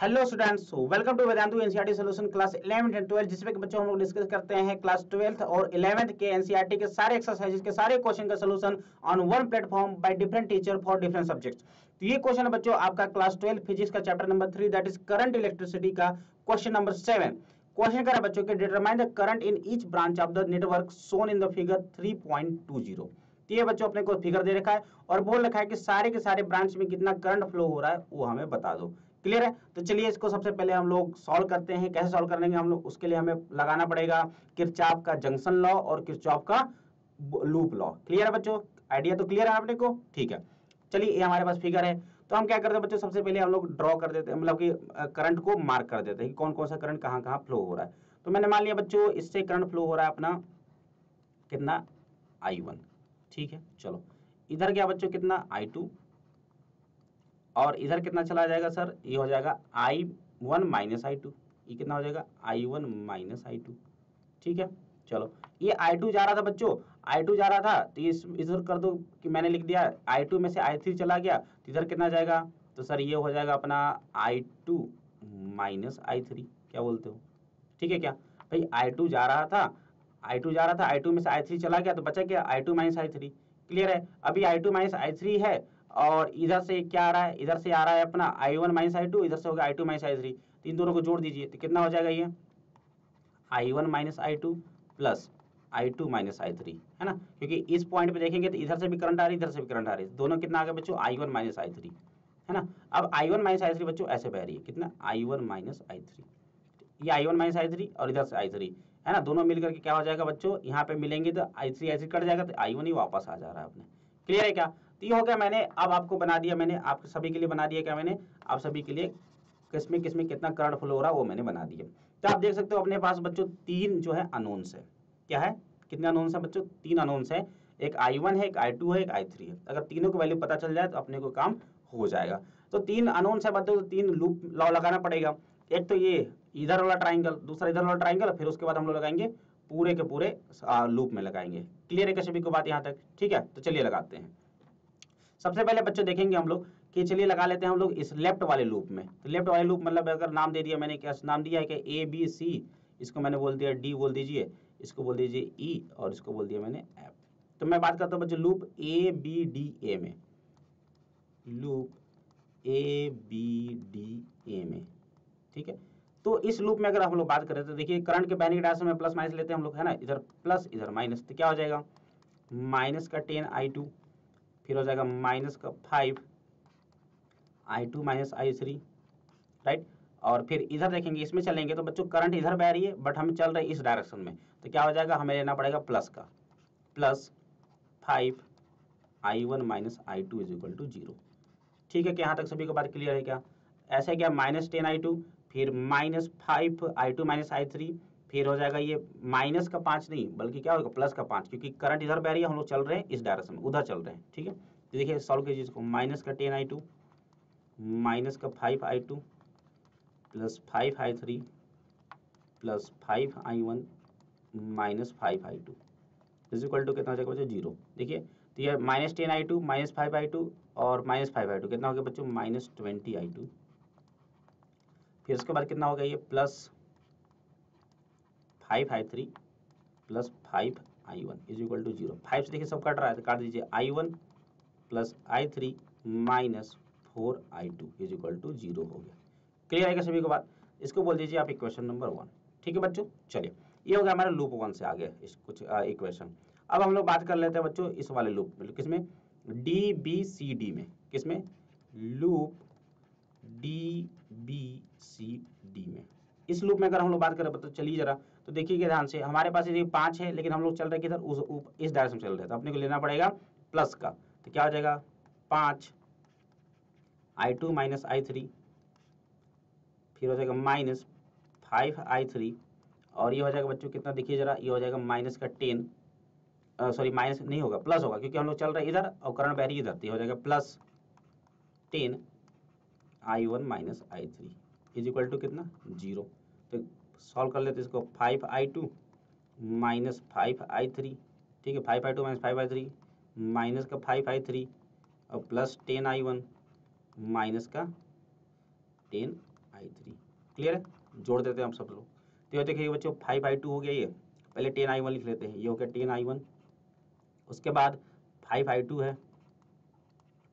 Hello students, welcome to Vedantu NCERT solution class 11 and 12, जिसमें कि बच्चों हम लोग डिस्कस करते हैं क्लास 12th और 11th के एनसीईआरटी के सारे एक्सरसाइजेस के सारे क्वेश्चन का solution on one platform by different teacher for different subjects. तो ये क्वेश्चन है बच्चों आपका क्लास 12 फिजिक्स का chapter number 3 that is current electricity का क्वेश्चन नंबर 7। क्वेश्चन कर रहा है बच्चों के determine the current in each branch of the network shown in the figure 3.20। ये बच्चों अपने को फिगर दे रखा है और बोल रखा है कि सारे के सारे ब्रांच में कितना करंट फ्लो हो रहा है वो हमें बता दो। क्लियर है? तो चलिए इसको सबसे पहले हम लोग सॉल्व करते हैं। कैसे सॉल्व करेंगे हम लोग? उसके लिए हमें लगाना पड़ेगा किरचॉफ का जंक्शन लॉ और किरचॉफ का लूप लॉ। क्लियर है बच्चों? आइडिया तो क्लियर है आपने को? ठीक है, चलिए ये हमारे पास फिगर है। तो हम क्या करते हैं बच्चों, सबसे पहले हम लोग ड्रॉ कर देते हैं, मतलब कि करंट को मार्क कर देते हैं कि कौन कौन सा करंट कहाँ कहाँ फ्लो हो रहा है। तो मैंने मान लिया बच्चों इससे करंट फ्लो हो रहा है अपना कितना I1। ठीक है, चलो इधर क्या बच्चों कितना I2 और इधर कितना चला जाएगा सर? ये हो जाएगा I1 माइनस I2। ये कितना हो जाएगा? I1 minus I2। ठीक है, चलो ये I2 जा रहा था बच्चों, I2 जा रहा था तो इस इधर कर दो कि मैंने लिख दिया I2 में से I3 चला गया तो इधर कितना जाएगा? तो सर ये हो जाएगा अपना I2 माइनस I3। क्या बोलते हो? ठीक है क्या भाई? I2 जा रहा था, I2 जा रहा था, I2 में से I3 चला गया तो बचा क्या? I2 minus I3। क्लियर है? अभी I2 माइनस I3 है और इधर से क्या आ रहा है? इधर से आ रहा है अपना I1 माइनस I2, इधर से होगा I2 माइनस I3। तो इन दोनों को जोड़ दीजिए तो कितना हो जाएगा? ये I1 minus I2 plus I2 minus I3, है ना? क्योंकि इस पॉइंट पे देखेंगे तो इधर से भी करंट आ रही है, इधर से भी करंट आ रही है, दोनों कितना आ गया बच्चों? I1 माइनस I3, है ना? अब I1 माइनस I3 बच्चों ऐसे बह रही है, कितना? I1 minus I3। ये I1 माइनस I3 और इधर से I3, है ना? दोनों मिलकर के क्या हो जाएगा बच्चों? यहाँ पे मिलेंगे तो I3 कट जाएगा तो I1 ही वापस आ जा रहा है अपने। क्लियर है क्या? तो ये हो गया, मैंने अब आपको बना दिया, मैंने आप सभी के लिए बना दिया क्या? मैंने आप सभी के लिए किसमें किसमें कितना करंट फ्लो हो रहा है वो मैंने बना दिया। तो आप देख सकते हो अपने पास बच्चों तीन जो है अनोन्स है। क्या है? कितने अनोन्स है बच्चों? तीन अनोन्स है। एक I1 है, एक I2 है, एक I3 है। अगर तीनों की वैल्यू पता चल जाए तो अपने को काम हो जाएगा। तो तीन अनोन्स है बच्चों, तो तीन लूप लॉ लगाना पड़ेगा। एक तो ये इधर वाला ट्राइंगल, दूसरा इधर वाला ट्राइंगल, फिर उसके बाद हम लोग लगाएंगे पूरे के पूरे लूप में लगाएंगे। क्लियर है क्या सभी को बात यहाँ तक? ठीक है, तो चलिए लगाते हैं। सबसे पहले बच्चों देखेंगे हम लोग कि चलिए लगा लेते हैं हम लोग इस लेफ्ट वाले लूप में। तो लेफ्ट वाले लूप मतलब अगर नाम दे दिया मैंने, क्या नाम दिया है कि ABC, इसको मैंने बोल दिया D बोल दीजिए, इसको बोल दीजिए E और इसको बोल दिया मैंने F। तो मैं बात करता हूँ बच्चों लूप ABDA में, लूप ABDA में। ठीक है, तो इस लूप में अगर हम लोग बात करें तो देखिए करंट के बहने की डायरेक्शन में प्लस माइनस लेते हैं हम लोग, है ना? इधर प्लस इधर माइनस, तो क्या हो जाएगा? माइनस का 10I2, फिर हो जाएगा माइनस का 5I2 माइनस I3, राइट? और फिर इधर देखेंगे, इसमें चलेंगे तो बच्चों करंट इधर बह रही है बट हम चल रहे हैं इस डायरेक्शन में, तो क्या हो जाएगा? हमें लेना पड़ेगा प्लस का, plus 5I1 minus I2 is equal to 0। ठीक है, क्या यहाँ तक सभी को बात क्लियर है क्या? ऐसे क्या? माइनस 10I2, फिर माइनस 5I2 माइनस I3, फिर हो जाएगा ये माइनस का 5 नहीं बल्कि क्या होगा? प्लस का 5, क्योंकि करंट इधर बह रही है, हम लोग चल रहे हैं इस डायरेक्शन में, उधर चल रहे हैं। ठीक है, तो देखिए सॉल्व कीजिए इसको। माइनस का 10I2 माइनस का 5I2 plus 5I3 plus 5I1 minus 5I2 is equal to कितना हो जाएगा बच्चों? 0। देखिए तो ये माइनस 10I2 माइनस 5I2 और माइनस 5I2 कितना हो गया बच्चों? Minus 20I2। फिर उसके बाद कितना हो गया? ये plus 5I3 plus 5I1 is equal to 0। 5 से देखिए सब कट रहा है तो काट दीजिए। I1 plus I3 minus 4I2 is equal to 0 हो गया। क्लियर है क्या सभी को बात? इसको बोल दीजिए आप इक्वेशन नंबर 1। ठीक है बच्चों, चलिए ये हो गया हमारा लूप 1 से आगे इस कुछ इक्वेशन। अब हम लोग बात कर लेते हैं बच्चों इस वाले लूप में, किसमें? DBCD में। किसमें? लूप DBCD में। इस लूप में अगर हम लोग बात करें तो चलिए जरा तो देखिए ध्यान से, हमारे पास ये 5 है लेकिन हम लोग चल रहे किधर? इस डायरेक्शन में चल रहे हैं, तो अपने को लेना पड़ेगा प्लस का। तो क्या हो जाएगा? 5I2 माइनस I3, फिर हो जाएगा माइनस 5I3 और ये हो जाएगा बच्चों कितना? देखिए जरा, ये हो जाएगा माइनस का 10, सॉरी माइनस नहीं होगा, प्लस होगा क्योंकि हम लोग चल रहे हैं इधर और करंट बह रही है इधर, तो हो जाएगा plus 10I1 minus I3 is equal to कितना? 0। तो सॉल्व कर लेते इसको। 5I2 माइनस 5I3, ठीक है, 5I2 माइनस 5I3 माइनस का 5I3 और प्लस 10I1 माइनस का 10 I3। क्लियर है, जोड़ देते हैं हम सब लोग। तो ये देखिए बच्चों 5I2 हो गया, ये पहले 10I1 लिख लेते हैं, ये हो गया 10I1, उसके बाद 5I2 है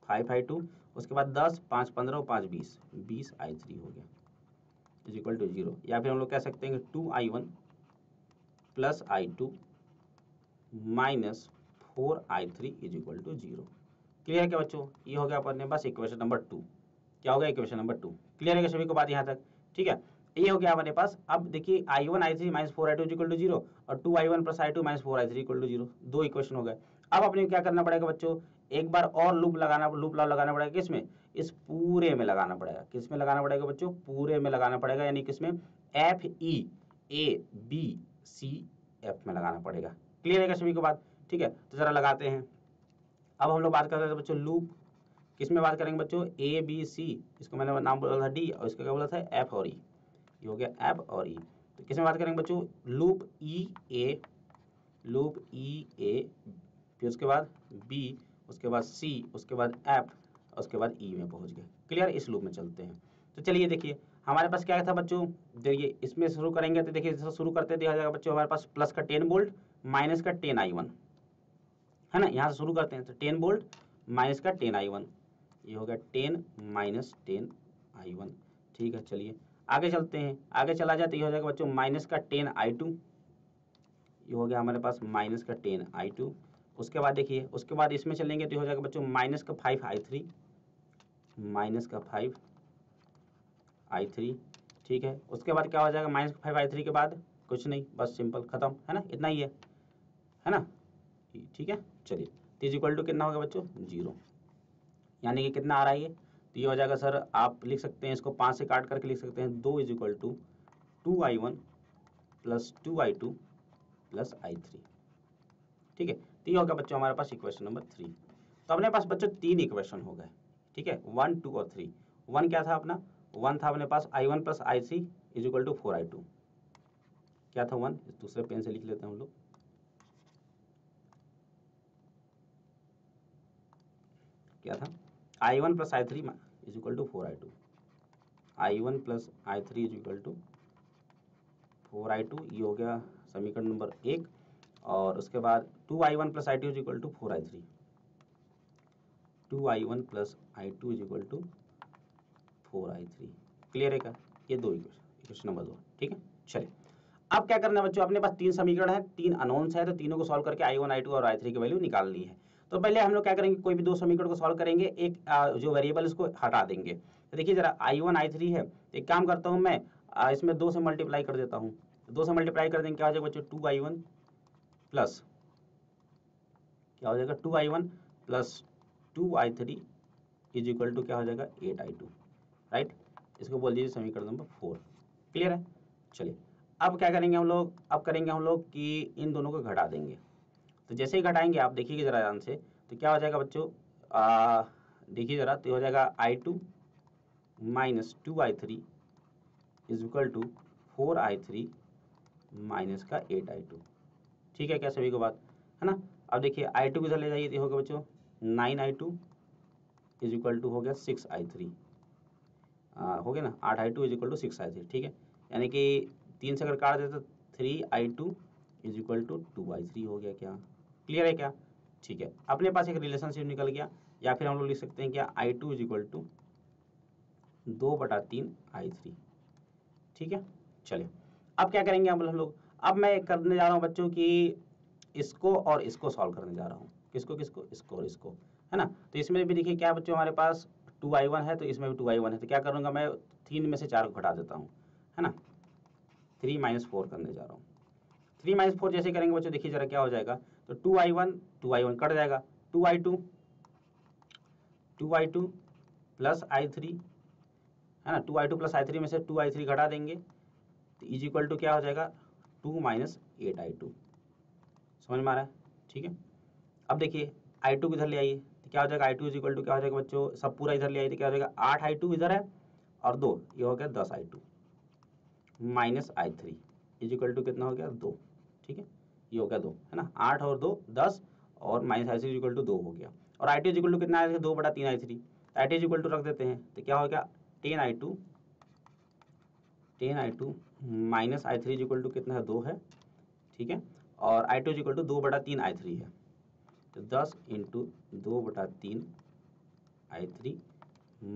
5I2, उसके बाद 10 5 15 5 20 20I3 हो गया इज इक्वल टू 0। या फिर हम लोग कह सकते हैं 2I1 plus I2 minus 4I3 is equal to 0। Clear है क्या बच्चों, ये हो गया अपने पास इक्वेशन नंबर 2। क्या हो गया, इक्वेशन नंबर 2। क्लियर है क्या सभी को बात यहाँ तक, ठीक है। ये हो गया हमारे पास। अब देखिए I1 I3 minus 4I2 equal to 0 और 2I1 plus I2 minus 4I3 equal to 0, दो इक्वेशन हो गए। अब अपने क्या करना पड़ेगा बच्चों, एक बार और लूप लगाना पड़ेगा, किसमें, इस पूरे में लगाना पड़ेगा। किस में लगाना पड़ेगा बच्चों, पूरे में लगाना पड़ेगा, यानी किसमें, FEABCF में लगाना पड़ेगा। क्लियर है क्या सभी को बात, ठीक है। तो जरा लगाते हैं। अब हम लोग बात करते हैं बच्चों लूप, किस में बात करेंगे बच्चों, ABC, इसको मैंने नाम बोला था D और इसका क्या बोला था F और E, ये हो गया F और E। तो किस में बात करेंगे बच्चों, लूप EA, फिर उसके बाद B, उसके बाद C, उसके बाद F, उसके बाद E में पहुंच गए। क्लियर, इस लूप में चलते हैं। तो चलिए देखिए हमारे पास क्या था बच्चों, देखिए इसमें शुरू करेंगे तो देखिए शुरू करते दिया जाएगा बच्चों हमारे पास प्लस का 10 वोल्ट माइनस का 10I1 है ना, यहाँ से शुरू करते हैं। तो 10 वोल्ट माइनस का 10I1, ये हो गया 10 माइनस 10I1, ठीक है। चलिए आगे चलते हैं, आगे चला जाए तो ये हो जाएगा बच्चों माइनस का 10I2, ये हो गया हमारे पास माइनस का 10I2। उसके बाद देखिए, उसके बाद इसमें चलेंगे तो हो जाएगा बच्चों माइनस का 5I3, माइनस का 5I3, ठीक है। उसके बाद क्या हो जाएगा, माइनस का 5I3 के बाद कुछ नहीं, बस सिंपल खत्म, है ना, इतना ही है ना, ठीक है। चलिए तो इज इक्वल टू कितना होगा बच्चों, 0, यानी कि कितना आ रहा है ये, तो ये हो जाएगा सर, आप लिख सकते हैं इसको 5 से काट करके लिख सकते हैं 2 is equal to 2I1 plus 2I2 plus I3, ठीक है। तो ये होगा बच्चों हमारे पास इक्वेशन नंबर 3। तो अपने पास बच्चों 3 इक्वेशन हो गए, ठीक है, 1 2 और 3। 1 क्या था अपना, 1 था अपने पास I1 plus I3 is equal to 4I2, क्या था 1, इस दूसरे पेन से लिख लेते हैं हम लोग, क्या था, I1 plus I3 is equal to 4I2, I1 plus I3 is equal to 4I2, ये हो गया समीकरण नंबर 1। और उसके बाद 2I1 plus I2 is equal to 4I3, 2I1 plus I2 is equal to 4I3। Clear है क्या, ये दो इक्वेशन नंबर 2, ठीक है। चलिए अब क्या करना है बच्चों, अपने पास 3 समीकरण है, 3 अननोन्स है, तो तीनों को सॉल्व करके I1 I2 और I3 की वैल्यू निकालनी है। तो पहले हम लोग क्या करेंगे, कोई भी 2 समीकरण को सॉल्व करेंगे, एक जो वेरिएबल इसको हटा देंगे। तो देखिए जरा I1 I3 है, एक काम करता हूँ मैं, इसमें 2 से मल्टीप्लाई कर देता हूँ। 2 से मल्टीप्लाई कर देंगे क्या हो जाएगा बच्चों, 2I1 प्लस क्या हो जाएगा, 2I1 plus 2I3 is equal to क्या हो जाएगा 8I2, राइट। इसको बोल दीजिए समीकरण नंबर 4। क्लियर है। चलिए अब क्या करेंगे हम लोग, अब करेंगे हम लोग कि इन दोनों को घटा देंगे। तो जैसे ही घटाएंगे आप देखिएगा जरा ध्यान से, तो क्या हो जाएगा बच्चों, देखिए जरा, तो हो जाएगा I2 minus 2I3 is equal to 4I3 minus का 8I2, ठीक है क्या सभी को बात, है ना। अब देखिए I2 किधर ले जाइए, होगा बच्चों 9I2 इज इक्वल टू हो गया 6I3, हो गया ना, 8I2 is equal to 6I3, ठीक है। यानी कि 3 से अगर काट देते तो 3I2 is equal to 2I3 हो गया क्या, क्लियर है क्या, ठीक है। अपने पास एक रिलेशनशिप निकल गया, या फिर हम लोग लिख सकते हैं क्या, I2 is equal to 2/3I3, ठीक है। चलिए अब क्या करेंगे हम लोग, अब मैं करने जा रहा हूँ बच्चों कि इसको और इसको सॉल्व करने जा रहा हूँ, किसको किसको, इसको और इसको, है ना। तो इसमें भी देखिए क्या बच्चों हमारे पास 2I1 है, तो इसमें भी 2I1 है, तो क्या करूँगा मैं, 3 में से 4 को घटा देता हूँ, है ना, 3 माइनस 4 करने जा रहा हूँ। 3 माइनस 4 जैसे करेंगे बच्चों, देखिए जरा क्या हो जाएगा, तो 2I1 कट जाएगा, 2I2 प्लस I3, है ना, 2I2 प्लस I3 में से 2I3 घटा देंगे, तो इज इक्वल टू क्या हो जाएगा 2 माइनस 8I2, समझ में आ रहा है, ठीक है। अब देखिए I2 इधर ले आइए, तो क्या हो जाएगा, I2 इज इक्वल टू क्या हो जाएगा बच्चों, सब पूरा इधर ले आइए, तो क्या हो जाएगा 8I2 इधर है और 2, ये हो गया 10I2 minus I3 is equal to कितना हो गया 2, ठीक है, ये हो गया 2, है ना, 8 और 2 10 और माइनस I3 इक्वल टू 2 हो गया। और I2 इक्वल टू कितना आएगा 2/3I3, I2 इक्वल टू रख देते हैं, तो क्या हो गया 10I2 10i2 minus i3 is equal to कितना है, 2 है, ठीक है, और i2 is equal to 2/3 i3 है, तो 10 into 2/3 i3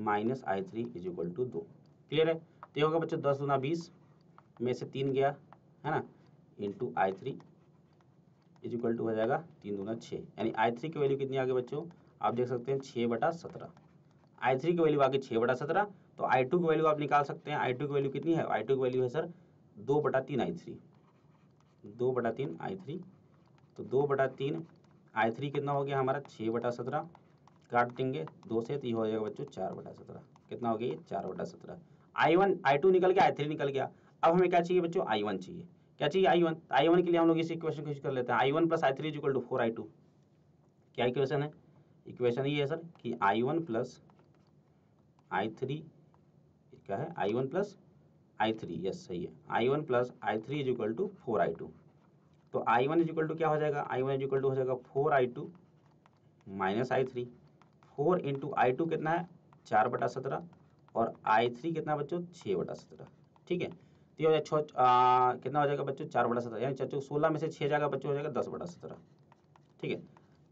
minus i3 is equal to 2। Clear है? तो ये होगा बच्चों 10 दूना 20 में से 3 गया है ना, into i3 is equal to हो जाएगा 3 दूना 6, यानी i3 की वैल्यू कितनी आ गई बच्चों, आप देख सकते हैं 6/17। i3 की वैल्यू आ गई 6/17, तो i2 की वैल्यू आप निकाल सकते हैं। i2 की वैल्यू कितनी है, i2 की वैल्यू है सर 2/3 i3, 2/3 i3, तो 2/3 i3 कितना हो गया हमारा 6/17, काट देंगे 2 से, तो ये हो जाएगा बच्चों 4/17। कितना हो गया ये 4/17। i2 निकल गया, i3 निकल गया। अब हमें क्या चाहिए बच्चों, i1 चाहिए। क्या चाहिए, i1। i1 के लिए हम लोग इस इक्वेशन को यूज कर लेते हैं, i1 plus i3 is equal to 4i2। क्या इक्वेशन है, इक्वेशन ये है सर कि i1 प्लस i3, क्या है i1 प्लस i3, यस सही है, i1 plus i3 is equal to 4i2। तो i1 इज इक्वल टू क्या हो जाएगा, i1 इज इक्वल टू हो जाएगा 4i2 minus i3। 4 into i2 कितना है 4/17, और i3 कितना बच्चों 6/17, ठीक है। तो ये हो जाएगा कितना हो जाएगा बच्चों 4/17, यानी बच्चों 16 में से 6 जाएगा बच्चों हो जाएगा 10/17, ठीक है।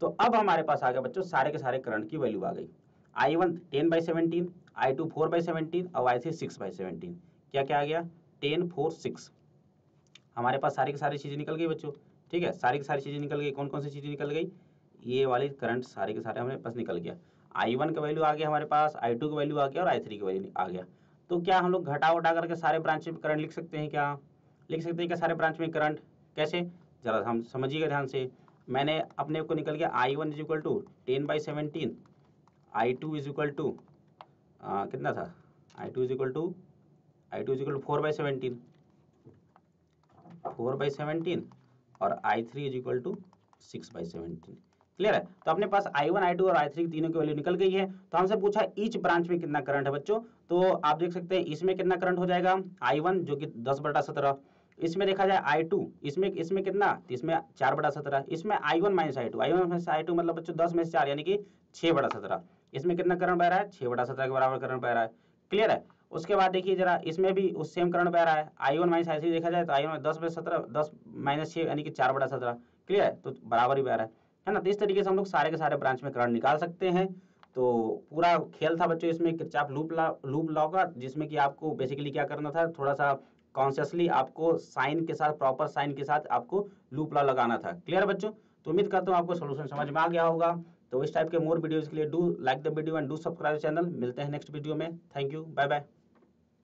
तो अब हमारे पास आ गया बच्चों सारे के सारे करंट की वैल्यू आ गई। i1 10/17, i2 4/17 और i3 6/17। क्या क्या आ गया 10 4 6, हमारे पास सारी की सारी चीजें निकल गई बच्चों, ठीक है, सारी की सारी चीजें निकल गई। कौन कौन सी चीजें निकल गई, ये वाले करंट सारे के सारे हमारे पास निकल गया। i1 का वैल्यू आ गया हमारे पास, i2 का वैल्यू आ गया और i3 का वैल्यू आ गया। तो क्या हम लोग घटा उठा करके सारे ब्रांच में करंट लिख सकते हैं, क्या लिख सकते हैं क्या सारे ब्रांच में करंट, कैसे, जरा हम समझिएगा ध्यान से। मैंने अपने को निकल गया i1 is equal to 10/17, i2 is equal to कितना था, i2 इज इक्वल टू 4/17, 4/17 और i3 is equal to 6/17। Clear है? तो अपने पास i1 i2 और i3 तीनों की वैल्यू निकल गई है। तो हमसे पूछा ईच ब्रांच में कितना करंट है बच्चों, तो आप देख सकते हैं इसमें कितना करंट हो जाएगा i1 जो कि 10/17, इसमें देखा जाए i2, इसमें कितना, इसमें 4/17, इसमें i1 माइनस i2 मतलब बच्चों 10 में से 4 यानी कि 6/17, इसमें कितना करंट बह रहा है 6/17 के बराबर करंट बह रहा है। क्लियर है? उसके बाद देखिए जरा इसमें भी उस सेम करंट बह रहा है, i1 माइनस i3 देखा जाए तो i1 10/17, 10 माइनस 6 यानी कि 4/17। क्लियर है? तो बराबर ही बह रहा है ना। तो इस तरीके से हम लोग सारे के सारे ब्रांच में करंट निकाल सकते हैं। तो पूरा खेल था बच्चों इसमें किरचॉफ लूप लॉ का, जिसमें कि आपको बेसिकली क्या करना था, थोड़ा सा कॉन्शियसली आपको साइन के साथ, प्रॉपर साइन के साथ आपको लूप लॉ लगाना था। क्लियर बच्चों? तो उम्मीद करता हूँ आपको सोल्यूशन समझ में आ गया होगा। तो इस टाइप के मोर वीडियोज के लिए do like the video and do subscribe channel. मिलते हैं नेक्स्ट वीडियो में। Thank you, bye bye.